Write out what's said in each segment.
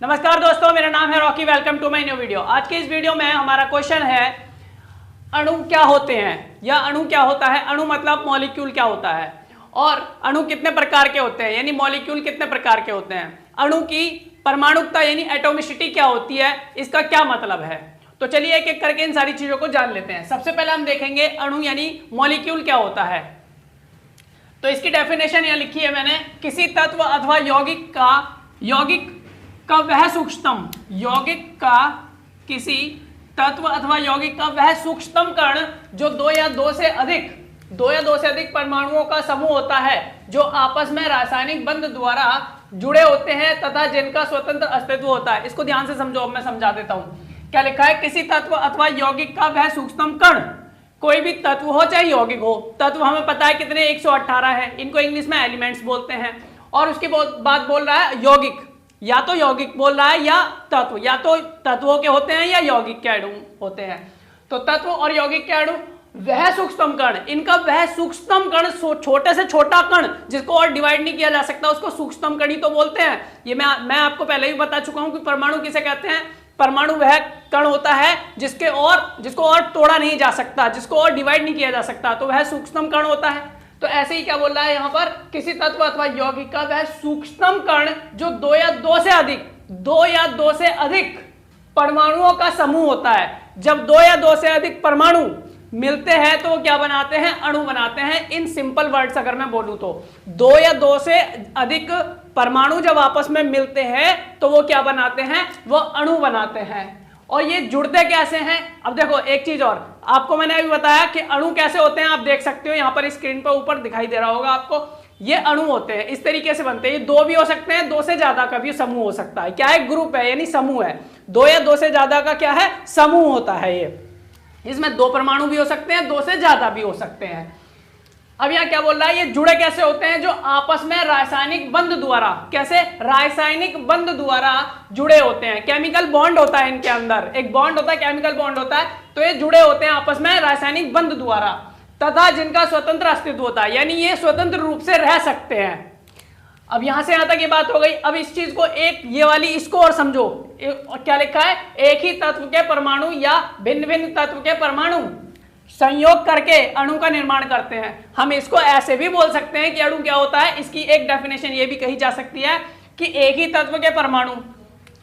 नमस्कार दोस्तों, मेरा नाम है Rocky. Welcome to my new video. आज के इस वीडियो में हमारा क्वेश्चन है अणु क्या होते हैं या अणु क्या होता है। अणु मतलब मॉलिक्यूल क्या होता है और अणु कितने प्रकार के होते हैं, यानी मॉलिक्यूल कितने प्रकार के होते हैं। अणु की परमाणुकता यानी एटॉमिसिटी क्या होती है, इसका क्या मतलब है। तो चलिए एक एक करके इन सारी चीजों को जान लेते हैं। सबसे पहले हम देखेंगे अणु यानी मॉलिक्यूल क्या होता है। तो इसकी डेफिनेशन यहां लिखी है मैंने, किसी तत्व अथवा यौगिक का वह सूक्ष्मतम, यौगिक का किसी तत्व अथवा यौगिक का वह सूक्ष्मतम कण जो दो या दो से अधिक परमाणुओं का समूह होता है, जो आपस में रासायनिक बंध द्वारा जुड़े होते हैं तथा जिनका स्वतंत्र अस्तित्व होता है। इसको ध्यान से समझो, अब मैं समझा देता हूं। क्या लिखा है, किसी तत्व अथवा यौगिक का वह सूक्ष्मतम कण, कोई भी तत्व हो चाहे यौगिक हो। तत्व हमें पता है कितने 118 है, इनको इंग्लिश में एलिमेंट्स बोलते हैं। और उसकी बात बोल रहा है यौगिक, या तो यौगिक बोल रहा है या तत्व, या तो तत्वों के होते हैं या यौगिक के अणु होते हैं। तो तत्व और यौगिक के अणु वह सूक्ष्मतम कण, इनका वह सूक्ष्मतम कण, छोटे से छोटा कण जिसको और डिवाइड नहीं किया जा सकता, उसको सूक्ष्मतम कण ही तो बोलते हैं। ये मैं आपको पहले भी बता चुका हूं कि परमाणु किसे कहते हैं। परमाणु वह कण होता है जिसको और तोड़ा नहीं जा सकता, जिसको और डिवाइड नहीं किया जा सकता, तो वह सूक्ष्मतम कण होता है। तो ऐसे ही क्या बोल रहा है यहां पर, किसी तत्व अथवा यौगिक का वह सूक्ष्मतम कण जो दो या दो से अधिक परमाणुओं का समूह होता है। जब दो या दो से अधिक परमाणु मिलते हैं तो वो क्या बनाते हैं, अणु बनाते हैं। इन सिंपल वर्ड्स अगर मैं बोलूं तो दो या दो से अधिक परमाणु जब आपस में मिलते हैं तो वो क्या बनाते हैं, वो अणु बनाते हैं। और ये जुड़ते कैसे हैं। अब देखो एक चीज और आपको मैंने अभी बताया कि अणु कैसे होते हैं। आप देख सकते हो यहां पर स्क्रीन पर ऊपर दिखाई दे रहा होगा आपको, ये अणु होते हैं, इस तरीके से बनते हैं। ये दो भी हो सकते हैं, दो से ज्यादा का भी समूह हो सकता है। क्या है, ग्रुप है यानी समूह है। दो या दो से ज्यादा का क्या है, समूह होता है। ये इसमें दो परमाणु भी हो सकते हैं, दो से ज्यादा भी हो सकते हैं। अब यहां क्या बोल रहा है, ये जुड़े कैसे होते हैं, जो आपस में रासायनिक बंध द्वारा, कैसे, रासायनिक बंध द्वारा जुड़े होते हैं। केमिकल बॉन्ड होता है इनके अंदर, एक बॉन्ड होता है, केमिकल बॉन्ड होता है। तो ये जुड़े होते हैं आपस में रासायनिक बंध द्वारा तथा जिनका स्वतंत्र अस्तित्व होता है, यानी ये स्वतंत्र रूप से रह सकते हैं। अब यहां से यहां तक ये बात हो गई। अब इस चीज को एक ये वाली इसको और समझो, क्या लिखा है, एक ही तत्व के परमाणु या भिन्न भिन्न तत्व के परमाणु संयोग करके अणु का निर्माण करते हैं। हम इसको ऐसे भी बोल सकते हैं कि अणु क्या होता है। इसकी एक डेफिनेशन ये भी कही जा सकती है कि एक ही तत्व के परमाणु,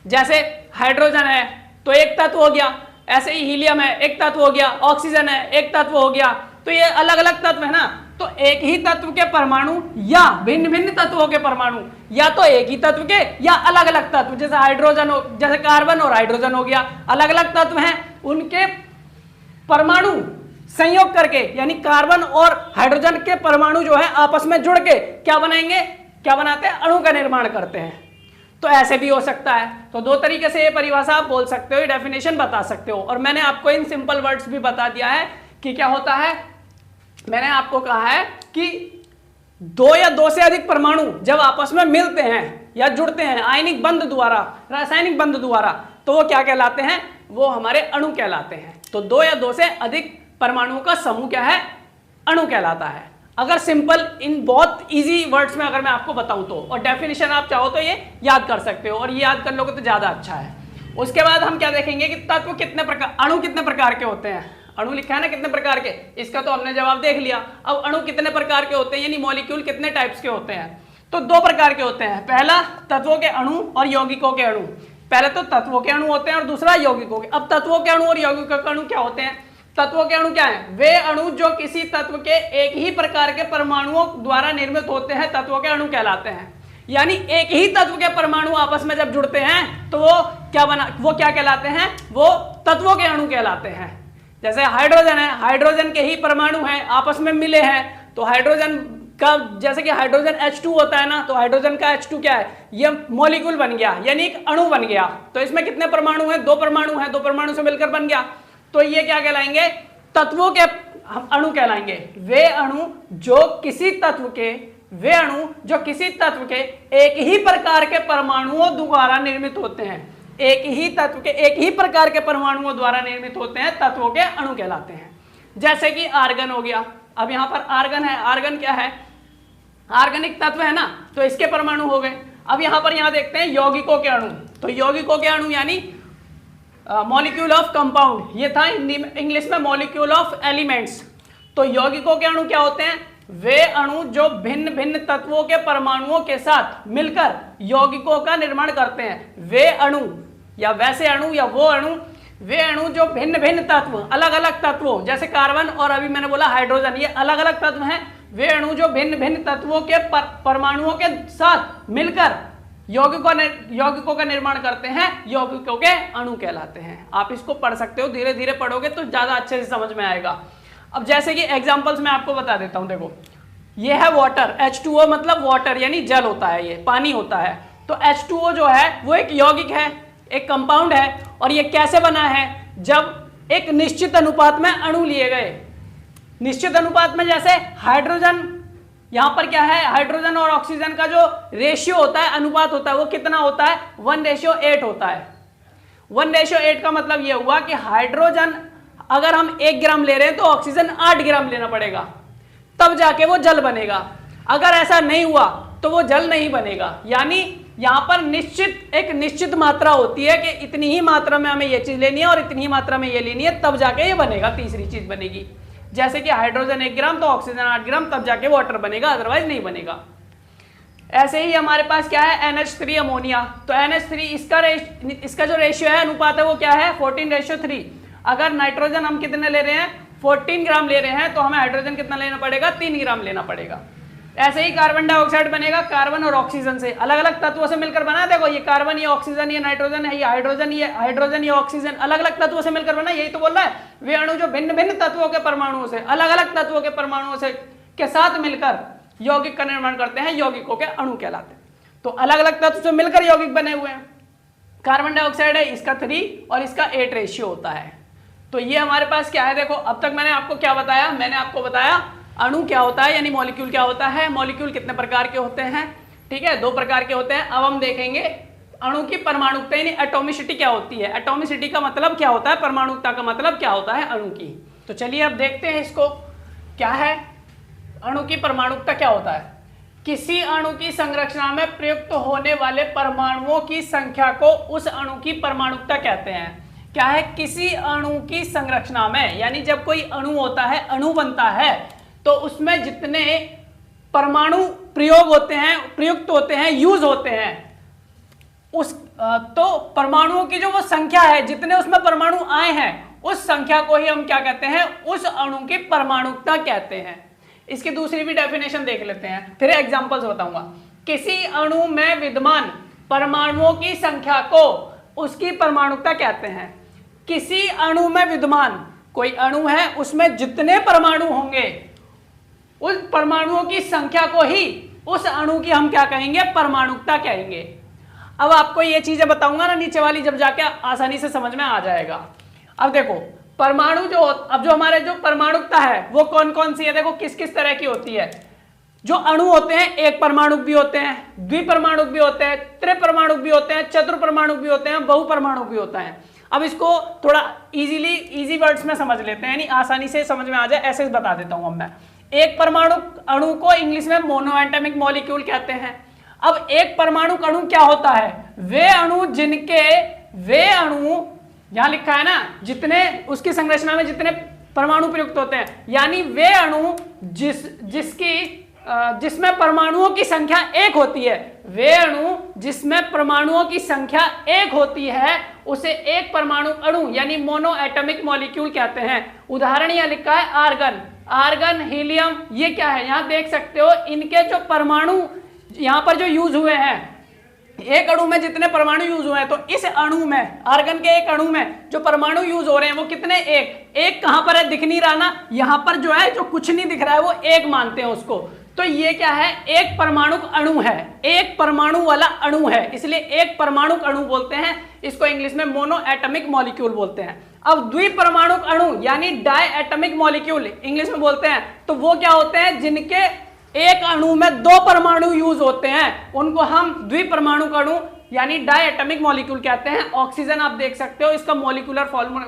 जैसे हाइड्रोजन है तो एक तत्व हो गया, ऐसे ही हीलियम है एक तत्व हो गया, ऑक्सीजन है एक तत्व हो गया। तो ये अलग अलग तत्व है ना। तो एक ही तत्व के परमाणु या भिन्न भिन्न तत्वों के परमाणु, या तो एक ही तत्व के या अलग अलग तत्व, जैसे हाइड्रोजन हो, जैसे कार्बन और हाइड्रोजन हो गया, अलग अलग तत्व हैं, उनके परमाणु संयोग करके, यानी कार्बन और हाइड्रोजन के परमाणु जो है आपस में जुड़ के क्या बनाएंगे, क्या बनाते हैं, अणु का निर्माण करते हैं। तो ऐसे भी हो सकता है। तो दो तरीके से ये परिभाषा आप बोल सकते हो, डेफिनेशन बता सकते हो। और मैंने आपको इन सिंपल वर्ड्स भी बता दिया है कि क्या होता है। मैंने आपको कहा है कि दो या दो से अधिक परमाणु जब आपस में मिलते हैं या जुड़ते हैं आयनिक बंध द्वारा, रासायनिक बंध द्वारा, तो वो क्या कहलाते हैं, वो हमारे अणु कहलाते हैं। तो दो या दो से अधिक परमाणुओं का समूह क्या है, अणु कहलाता है। अगर सिंपल इन बहुत इजी वर्ड्स में अगर मैं आपको बताऊं तो, और डेफिनेशन आप चाहो तो ये याद कर सकते हो, और ये याद कर लोगे तो ज्यादा अच्छा है। उसके बाद हम क्या देखेंगे कि तत्व कितने प्रकार, अणु कितने प्रकार के होते हैं। अणु लिखा है ना कितने प्रकार के, इसका तो हमने जवाब देख लिया। अब अणु कितने प्रकार के होते हैं, यानी मॉलिक्यूल कितने टाइप्स के होते हैं। तो दो प्रकार के होते हैं, पहला तत्वों के अणु और यौगिकों के अणु। पहले तो तत्वों के अणु होते हैं और दूसरा यौगिकों के। अब तत्वों के अणु और यौगिकों के अणु क्या होते हैं। तत्वों के अणु क्या है, वे अणु जो किसी तत्व के एक ही प्रकार के परमाणुओं द्वारा निर्मित होते हैं, तत्वों के अणु कहलाते हैं। यानी एक ही तत्व के परमाणु आपस में जब जुड़ते हैं तो वो क्या कहलाते हैं, वो तत्वों के अणु कहलाते हैं। जैसे हाइड्रोजन है, हाइड्रोजन के ही परमाणु हैं, आपस में मिले हैं, तो हाइड्रोजन का, जैसे कि हाइड्रोजन H2 होता है ना, तो हाइड्रोजन का H2 क्या है, ये मॉलिक्यूल बन गया, यानी एक अणु बन गया। तो इसमें कितने परमाणु हैं, दो परमाणु हैं, दो परमाणु से मिलकर बन गया। तो ये क्या कहलाएंगे, तत्वों के अणु कहलाएंगे। वे अणु जो किसी तत्व के एक ही प्रकार के परमाणुओं द्वारा निर्मित होते हैं, एक ही तत्व के एक ही प्रकार के परमाणुओं द्वारा निर्मित होते हैं, तत्वों के अणु कहलाते हैं। जैसे कि आर्गन हो गया। अब यहां पर आर्गन है, आर्गन क्या है, आर्गेनिक तत्व है ना, तो इसके परमाणु हो गए। अब यहाँ देखते हैं यौगिकों के अणु। तो यौगिकों के अणु यानी मॉलिक्यूल ऑफ कंपाउंड, ये था हिंदी में, इंग्लिश में मॉलिक्यूल ऑफ एलिमेंट्स। तो यौगिकों के अणु क्या होते हैं? वे अणु जो भिन्न भिन्न तत्वों के परमाणुओं के साथ मिलकर यौगिकों का निर्माण करते हैं। वे अणु या वैसे अणु या वो अणु, वे अणु जो भिन्न भिन्न तत्व, अलग अलग तत्वों, जैसे कार्बन और अभी मैंने बोला हाइड्रोजन, ये अलग अलग तत्व हैं। वे अणु जो भिन्न भिन्न तत्वों के परमाणुओं के साथ मिलकर यौगिकों का निर्माण करते हैं, यौगिकों के अणु कहलाते हैं। आप इसको पढ़ सकते हो, धीरे धीरे पढ़ोगे तो ज्यादा अच्छे से समझ में आएगा। अब जैसे कि एग्जांपल्स मैं आपको बता देता हूं। देखो ये है वाटर, H2O मतलब वाटर यानी जल होता है, ये पानी होता है। तो H2O जो है वो एक यौगिक है, एक कंपाउंड है। और ये कैसे बना है? जब एक निश्चित अनुपात में अणु लिए गए, निश्चित अनुपात में, जैसे हाइड्रोजन, यहां पर क्या है, हाइड्रोजन और ऑक्सीजन का जो रेशियो होता है, अनुपात होता है, वो कितना होता है? 1:8 होता है। 1:8 का मतलब ये हुआ कि हाइड्रोजन अगर हम 1 ग्राम ले रहे हैं तो ऑक्सीजन 8 ग्राम लेना पड़ेगा, तब जाके वो जल बनेगा। अगर ऐसा नहीं हुआ तो वो जल नहीं बनेगा। यानी यहां पर एक निश्चित मात्रा होती है कि इतनी ही मात्रा में हमें ये चीज लेनी है और इतनी ही मात्रा में ये लेनी है, तब जाके ये बनेगा, तीसरी चीज बनेगी। जैसे कि हाइड्रोजन 1 ग्राम तो ऑक्सीजन 8 ग्राम, तब जाके वाटर बनेगा, अदरवाइज नहीं बनेगा। ऐसे ही हमारे पास क्या है, NH3 अमोनिया। तो NH3 इसका जो रेशियो है, अनुपात है, वो क्या है? 14:3। अगर नाइट्रोजन हम कितने ले रहे हैं? 14 ग्राम ले रहे हैं, तो हमें हाइड्रोजन कितना लेना पड़ेगा? 3 ग्राम लेना पड़ेगा। ऐसे ही कार्बन डाइऑक्साइड बनेगा, कार्बन और ऑक्सीजन से, अलग अलग तत्वों से मिलकर बना। देखो ये कार्बन, ये ऑक्सीजन, ये नाइट्रोजन है, ये हाइड्रोजन, ये ऑक्सीजन, अलग अलग तत्वों से मिलकर बना। यही तो बोल रहा है, वे अणु जो भिन्न भिन्न तत्वों के परमाणुओं से, अलग अलग तत्वों के परमाणुओं से के साथ मिलकर यौगिक का निर्माण करते हैं, यौगिकों के अणु कहलाते हैं। तो अलग अलग तत्व से मिलकर यौगिक बने हुए हैं। कार्बन डाइऑक्साइड है, इसका 3 और इसका 8 रेशियो होता है। तो ये हमारे पास क्या है? देखो अब तक मैंने आपको क्या बताया? मैंने आपको बताया अणु क्या होता है, यानी मॉलिक्यूल क्या होता है। मॉलिक्यूल कितने प्रकार के होते हैं? ठीक है, 2 प्रकार के होते हैं। अब हम देखेंगे अणु की परमाणुकता यानी एटॉमिसिटी क्या होती है। एटॉमिसिटी का मतलब क्या होता है, परमाणुकता का मतलब क्या होता है अणु की। तो चलिए अब देखते हैं इसको, क्या है अणु की परमाणुकता, क्या होता है। किसी अणु की संरचना में प्रयुक्त होने वाले परमाणुओं की संख्या को उस अणु की परमाणुकता कहते हैं। क्या है? किसी अणु की संरचना में, यानी जब कोई अणु होता है, अणु बनता है, तो उसमें जितने परमाणु प्रयुक्त होते हैं, यूज होते हैं, तो परमाणुओं की जो वो संख्या है, जितने उसमें परमाणु आए हैं, उस संख्या को ही हम क्या कहते हैं? उस अणु की परमाणुकता कहते हैं। इसकी दूसरी भी डेफिनेशन देख लेते हैं, फिर एग्जांपल्स बताऊंगा। किसी अणु में विद्यमान परमाणुओं की संख्या को उसकी परमाणुकता कहते हैं। किसी अणु में विद्यमान, कोई अणु है, उसमें जितने परमाणु होंगे, उन परमाणुओं की संख्या को ही उस अणु की हम क्या कहेंगे? परमाणुकता कहेंगे। अब आपको ये चीजें बताऊंगा ना नीचे वाली, जब जाके आसानी से समझ में आ जाएगा। अब देखो परमाणु जो हमारे जो परमाणुकता है वो कौन कौन सी है? देखो किस किस तरह की होती है। जो अणु होते हैं, एक परमाणु भी होते हैं, द्विपरमाणु भी होते हैं, त्रिपरमाणु भी होते हैं, चतुर्परमाणु भी होते हैं, बहुपरमाणु भी होता है। अब इसको थोड़ा इजी वर्ड्स में समझ लेते हैं, यानी आसानी से समझ में आ जाए, ऐसे बता देता हूं। अब मैं एक परमाणु अणु को इंग्लिश में मोनोएटॉमिक मॉलिक्यूल कहते हैं। अब एक परमाणु अणु क्या होता है? वे अणु यहां लिखा है ना, जितने उसकी संरचना में जितने परमाणु प्रयुक्त होते हैं, यानी वे अणु जिसमें परमाणुओं की संख्या 1 होती है, वे अणु जिसमें परमाणुओं की संख्या 1 होती है, उसे एक परमाणु अणु यानी मोनो एटॉमिक मॉलिक्यूल कहते हैं। उदाहरण यहां लिखा है आर्गन, हीलियम, ये क्या है यहां देख सकते हो। इनके जो परमाणु यहां पर जो यूज हुए हैं, एक अणु में जितने परमाणु यूज हुए हैं, तो इस अणु में, आर्गन के एक अणु में जो परमाणु यूज हो रहे हैं वो कितने? एक कहां पर है? दिख नहीं रहा ना, यहां पर जो है, जो कुछ नहीं दिख रहा है वो एक मानते हैं उसको। तो ये क्या है? एक परमाणु अणु है, एक परमाणु वाला अणु है, इसलिए एक परमाणु अणु बोलते हैं। इसको इंग्लिश में मोनो एटॉमिक मॉलिक्यूल बोलते हैं। अब द्विपरमाणु अणु यानी डाई एटॉमिक मॉलिक्यूल इंग्लिश में बोलते हैं। तो वो क्या होते हैं? जिनके एक अणु में 2 परमाणु यूज होते हैं, उनको हम द्विपरमाणु अणु यानी डाई एटॉमिक मॉलिक्यूल कहते हैं। ऑक्सीजन आप देख सकते हो, इसका मॉलिक्यूलर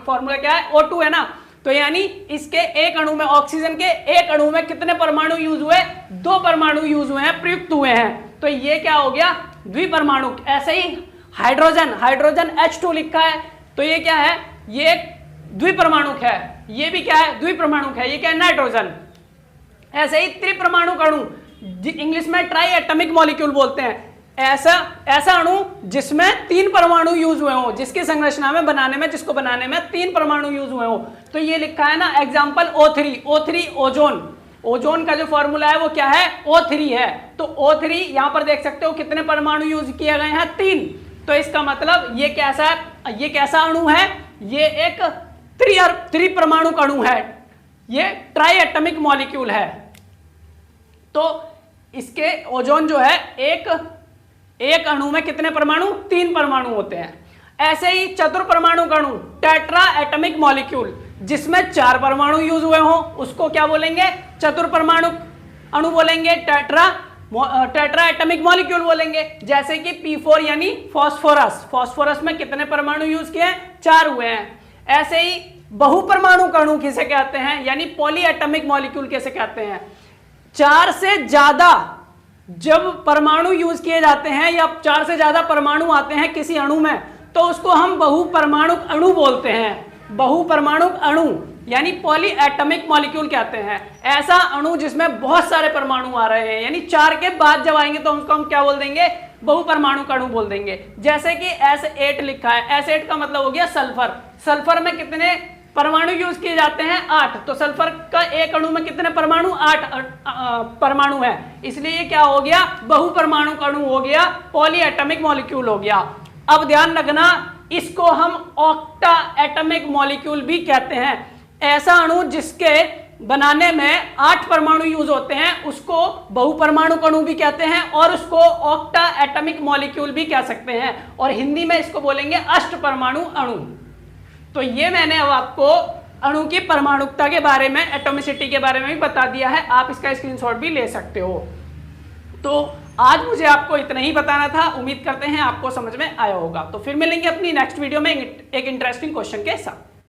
फॉर्मूला क्या है? O2 है ना। तो यानी इसके एक अणु में, ऑक्सीजन के एक अणु में कितने परमाणु यूज हुए? 2 परमाणु यूज हुए हैं, प्रयुक्त हुए हैं। तो ये क्या हो गया? द्विपरमाणु। ऐसे ही हाइड्रोजन, हाइड्रोजन H2 लिखा है तो ये क्या है, ये एक द्विपरमाणुक है। ये भी क्या है, द्विपरमाणुक है। ये क्या है, नाइट्रोजन। ऐसे ही त्रिपरमाणुक अणु, इंग्लिश में ट्राई एटॉमिक मॉलिक्यूल बोलते हैं। ऐसा अणु जिसमें 3 परमाणु यूज हुए हो, जिसकी संरचना में बनाने में, जिसको बनाने में 3 परमाणु यूज हुए हो। तो ये लिखा है ना example O3, O3 ozone. Ozone का जो फॉर्मूला है वो क्या है, O3 है। तो O3 यहां पर देख सकते हो कितने परमाणु यूज किए गए हैं, 3। तो इसका मतलब ये कैसा अणु है, ये एक त्रिपरमाणुक अणु है, ये ट्राई एटॉमिक मॉलिक्यूल है। तो इसके ओजोन जो है एक अणु में कितने परमाणु, 3 परमाणु होते हैं। ऐसे ही चतुर्परमाणुक अणु, टेट्रा एटॉमिक मॉलिक्यूल, जिसमें 4 परमाणु यूज हुए हो, उसको क्या बोलेंगे, चतुर्परमाणुक अणु बोलेंगे, टेट्रा एटॉमिक मॉलिक्यूल बोलेंगे। जैसे कि P4 यानी फास्फोरस, फास्फोरस में कितने परमाणु यूज किए हैं, 4 हुए हैं। ऐसे ही बहुपरमाणुक अणु किसे कहते हैं, यानी पॉली एटॉमिक मॉलिक्यूल किसे कहते हैं। 4 से ज्यादा जब परमाणु यूज किए जाते हैं या 4 से ज्यादा परमाणु आते हैं किसी अणु में, तो उसको हम बहुपरमाणुक अणु बोलते हैं। बहुपरमाणुक अणु यानी पॉली एटॉमिक मॉलिक्यूल कहते हैं। ऐसा अणु जिसमें बहुत सारे परमाणु आ रहे हैं, यानी 4 के बाद जब आएंगे तो उसको हम क्या बोल देंगे, बहुपरमाणुक अणु बोल देंगे। जैसे कि S8 लिखा है, S8 का मतलब हो गया सल्फर। सल्फर में कितने परमाणु यूज किए जाते हैं, 8। तो सल्फर का एक अणु में कितने परमाणु, 8 परमाणु है, इसलिए ये क्या हो गया, बहुपरमाणु अणु हो गया, पॉली एटॉमिक मॉलिक्यूल हो गया। अब ध्यान रखना, इसको हम ऑक्टा एटॉमिक मॉलिक्यूल भी कहते हैं। ऐसा अणु जिसके बनाने में 8 परमाणु यूज होते हैं उसको बहुपरमाणु अणु भी कहते हैं, और उसको ऑक्टा एटॉमिक मॉलिक्यूल भी कह सकते हैं, और हिंदी में इसको बोलेंगे अष्टपरमाणु अणु। तो ये मैंने अब आपको अणु की परमाणुकता के बारे में, एटॉमिसिटी के बारे में भी बता दिया है। आप इसका स्क्रीनशॉट भी ले सकते हो। तो आज मुझे आपको इतना ही बताना था। उम्मीद करते हैं आपको समझ में आया होगा। तो फिर मिलेंगे अपनी नेक्स्ट वीडियो में एक इंटरेस्टिंग क्वेश्चन के साथ।